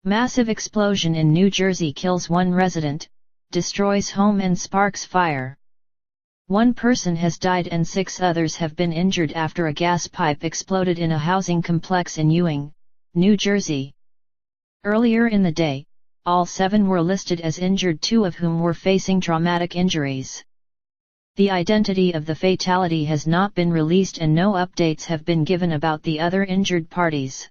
Massive explosion in New Jersey kills one resident, destroys home and sparks fire. One person has died and 6 others have been injured after a gas pipe exploded in a housing complex in Ewing, New Jersey. Earlier in the day, all 7 were listed as injured, 2 of whom were facing traumatic injuries. The identity of the fatality has not been released and no updates have been given about the other injured parties.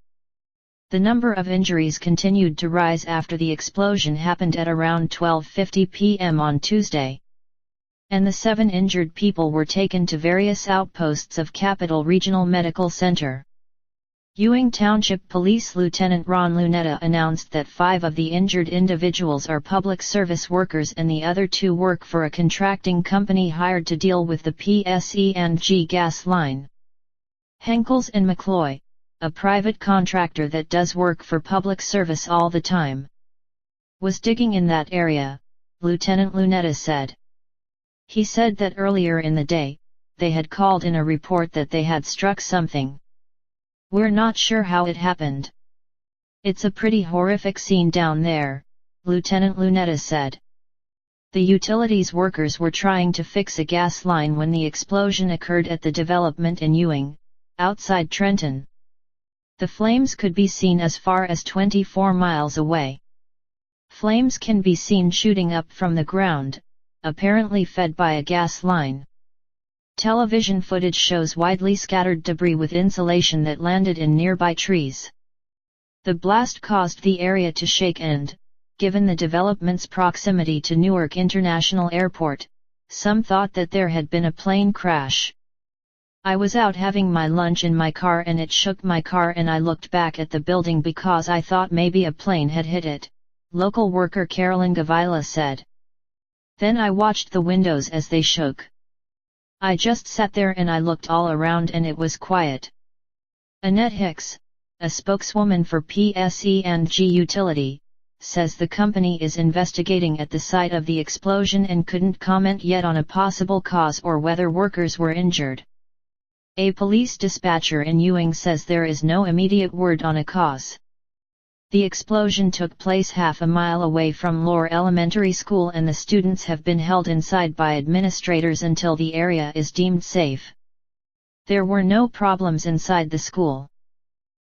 The number of injuries continued to rise after the explosion happened at around 12:50 p.m. on Tuesday. And the 7 injured people were taken to various outposts of Capital Regional Medical Center. Ewing Township Police Lieutenant Ron Lunetta announced that 5 of the injured individuals are public service workers and the other 2 work for a contracting company hired to deal with the PSE&G gas line. Henkels & McCloy, a private contractor that does work for public service all the time, was digging in that area, Lieutenant Lunetta said. He said that earlier in the day, they had called in a report that they had struck something. "We're not sure how it happened. It's a pretty horrific scene down there," Lieutenant Lunetta said. The utilities workers were trying to fix a gas line when the explosion occurred at the development in Ewing, outside Trenton. The flames could be seen as far as 24 miles away. Flames can be seen shooting up from the ground, apparently fed by a gas line. Television footage shows widely scattered debris with insulation that landed in nearby trees. The blast caused the area to shake and, given the development's proximity to Newark International Airport, some thought that there had been a plane crash. "I was out having my lunch in my car and it shook my car and I looked back at the building because I thought maybe a plane had hit it," local worker Carolyn Gavila said. "Then I watched the windows as they shook. I just sat there and I looked all around and it was quiet." Annette Hicks, a spokeswoman for PSE&G Utility, says the company is investigating at the site of the explosion and couldn't comment yet on a possible cause or whether workers were injured. A police dispatcher in Ewing says there is no immediate word on a cause. The explosion took place half a mile away from Lohr Elementary School and the students have been held inside by administrators until the area is deemed safe. There were no problems inside the school.